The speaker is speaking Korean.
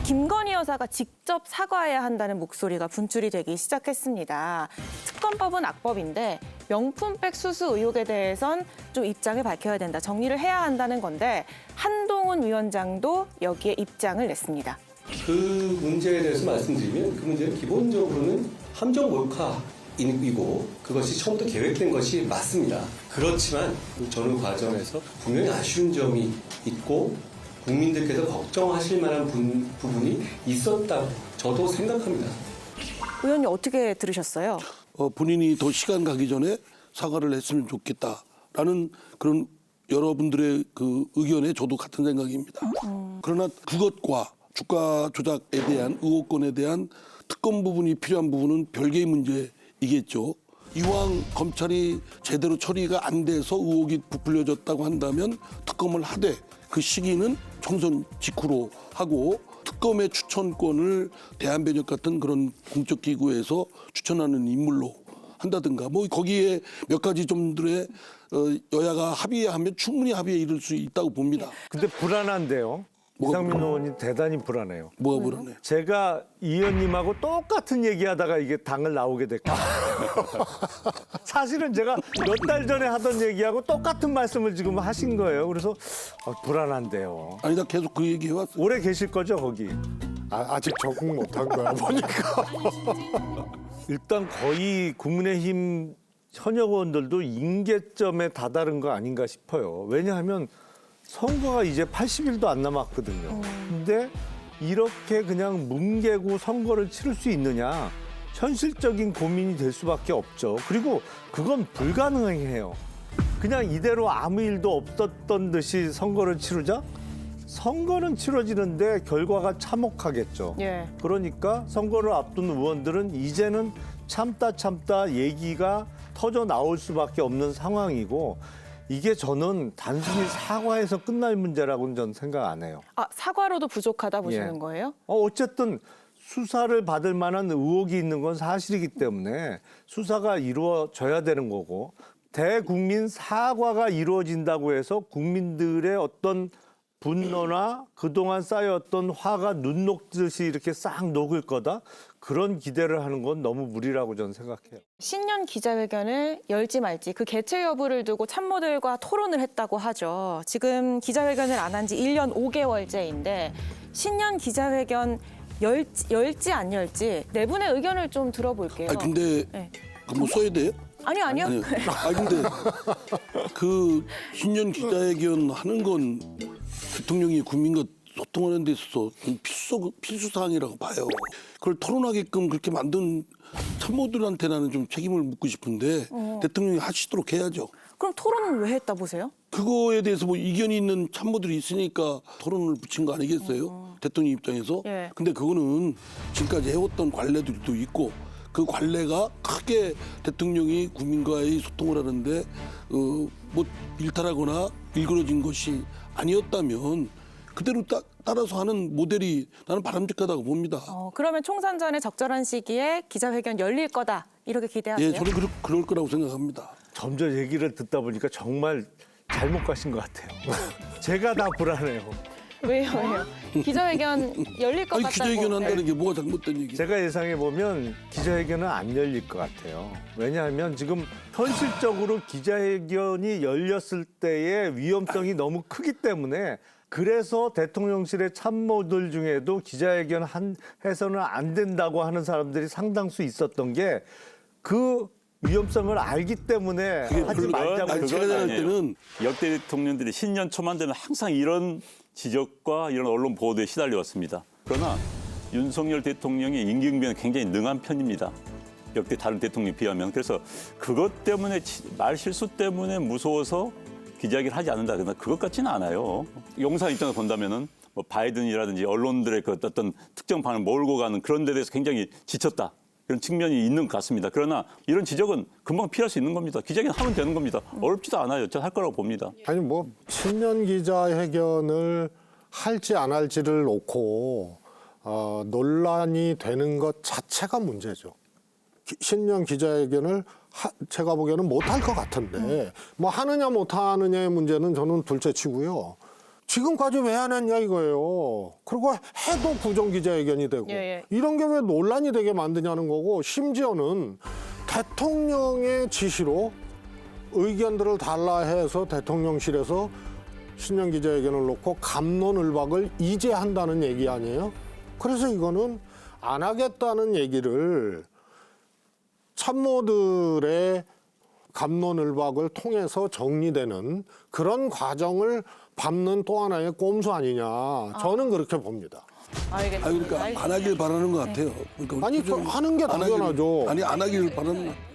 김건희 여사가 직접 사과해야 한다는 목소리가 분출이 되기 시작했습니다. 특검법은 악법인데 명품백 수수 의혹에 대해선 좀 입장을 밝혀야 된다, 정리를 해야 한다는 건데 한동훈 위원장도 여기에 입장을 냈습니다. 그 문제에 대해서 말씀드리면 그 문제는 기본적으로는 함정 몰카이고 그것이 처음부터 계획된 것이 맞습니다. 그렇지만 저는 과정에서 분명히 아쉬운 점이 있고 국민들께서 걱정하실 만한 부분이 있었다고 저도 생각합니다. 의원님 어떻게 들으셨어요? 본인이 더 시간 가기 전에 사과를 했으면 좋겠다라는 그런 여러분들의 그 의견에 저도 같은 생각입니다. 그러나 그것과 주가 조작에 대한 의혹권에 대한 특검 부분이 필요한 부분은 별개의 문제이겠죠. 이왕 검찰이 제대로 처리가 안 돼서 의혹이 부풀려졌다고 한다면 특검을 하되 그 시기는 총선 직후로 하고 특검의 추천권을 대한변협 같은 그런 공적 기구에서 추천하는 인물로 한다든가 뭐 거기에 몇 가지 점들의 여야가 합의하면 충분히 합의에 이를 수 있다고 봅니다. 근데 불안한데요. 이상민 의원이 대단히 불안해요. 뭐가 불안해? 제가 이 의원님하고 똑같은 얘기하다가 이게 당을 나오게 될까? 사실은 제가 몇 달 전에 하던 얘기하고 똑같은 말씀을 지금 하신 거예요. 그래서 불안한데요. 아니 나 계속 그 얘기 해왔어. 오래 계실 거죠 거기? 아직 적응 못한 거야 보니까. 일단 거의 국민의힘 현역 의원들도 임계점에 다다른 거 아닌가 싶어요. 왜냐하면 선거가 이제 80일도 안 남았거든요. 근데 이렇게 그냥 뭉개고 선거를 치를 수 있느냐? 현실적인 고민이 될 수밖에 없죠. 그리고 그건 불가능해요. 그냥 이대로 아무 일도 없었던 듯이 선거를 치르자? 선거는 치러지는데 결과가 참혹하겠죠. 예. 그러니까 선거를 앞둔 의원들은 이제는 참다 얘기가 터져 나올 수밖에 없는 상황이고 이게 저는 단순히 사과해서 끝날 문제라고는 저는 생각 안 해요. 아, 사과로도 부족하다 보시는 예. 거예요? 어쨌든 수사를 받을 만한 의혹이 있는 건 사실이기 때문에 수사가 이루어져야 되는 거고 대국민 사과가 이루어진다고 해서 국민들의 어떤 분노나 그동안 쌓였던 화가 눈 녹듯이 이렇게 싹 녹을 거다? 그런 기대를 하는 건 너무 무리라고 저는 생각해요. 신년 기자회견을 열지 말지 그 개최 여부를 두고 참모들과 토론을 했다고 하죠. 지금 기자회견을 안 한 지 1년 5개월째인데 신년 기자회견 열지 안 열지 네 분의 의견을 좀 들어볼게요. 아니 근데 네. 그 뭐 써야 돼요? 아니요. 아니 근데 그 신년 기자회견 하는 건 대통령이 국민과 소통하는 데 있어서 좀 필수 사항이라고 봐요. 그걸 토론하게끔 그렇게 만든 참모들한테 나는 좀 책임을 묻고 싶은데 대통령이 하시도록 해야죠. 그럼 토론은 왜 했다 보세요? 그거에 대해서 뭐 이견이 있는 참모들이 있으니까 토론을 붙인 거 아니겠어요? 대통령 입장에서. 예. 근데 그거는 지금까지 해왔던 관례들도 있고 그 관례가 크게 대통령이 국민과의 소통을 하는데 뭐 일탈하거나 일그러진 것이 아니었다면 그대로 따라서 하는 모델이 나는 바람직하다고 봅니다. 그러면 총선 전에 적절한 시기에 기자회견 열릴 거다 이렇게 기대하세요? 예, 저는 그럴 거라고 생각합니다. 점점 얘기를 듣다 보니까 정말 잘못 가신 것 같아요. 제가 다 불안해요. 왜요? 기자회견 열릴 것 아니 같다고. 기자회견 한다는 게 뭐가 잘못된 얘기예요? 제가 예상해 보면 기자회견은 안 열릴 것 같아요. 왜냐하면 지금 현실적으로 기자회견이 열렸을 때의 위험성이 너무 크기 때문에 그래서 대통령실의 참모들 중에도 기자회견 해서는 안 된다고 하는 사람들이 상당수 있었던 게 그 위험성을 알기 때문에 하지 말자고. 아니, 제가 생각할 때는 역대 대통령들이 신년 초만 되면 항상 이런 지적과 이런 언론 보도에 시달려왔습니다. 그러나 윤석열 대통령의 임기응변은 굉장히 능한 편입니다. 역대 다른 대통령에 비하면. 그래서 그것 때문에 말 실수 때문에 무서워서 기자회견을 하지 않는다. 그러나 그것 같지는 않아요. 용산 입장에서 본다면은 뭐 바이든이라든지 언론들의 그 어떤 특정 방을 몰고 가는 그런 데 대해서 굉장히 지쳤다. 그런 측면이 있는 것 같습니다. 그러나 이런 지적은 금방 피할 수 있는 겁니다. 기자회견 하면 되는 겁니다. 어렵지도 않아요. 저는 할 거라고 봅니다. 아니 뭐 신년 기자회견을 할지 안 할지를 놓고 논란이 되는 것 자체가 문제죠. 신년 기자회견을 제가 보기에는 못할 것 같은데 뭐 하느냐 못 하느냐의 문제는 저는 둘째치고요. 지금까지 왜 안 했냐 이거예요. 그리고 해도 부정기자회견이 되고 예. 이런 게 왜 논란이 되게 만드냐는 거고 심지어는 대통령의 지시로 의견들을 달라해서 대통령실에서 신년 기자회견을 놓고 갑론을박을 이제 한다는 얘기 아니에요? 그래서 이거는 안 하겠다는 얘기를 참모들의 갑론을박을 통해서 정리되는 그런 과정을 밟는 또 하나의 꼼수 아니냐. 저는 그렇게 봅니다. 알겠습니다. 그러니까 안 하길 바라는 것 같아요. 그러니까 아니, 표정이 하는 게 안 하기를- 당연하죠. 아니 안 하기를 바라는 것 같아요.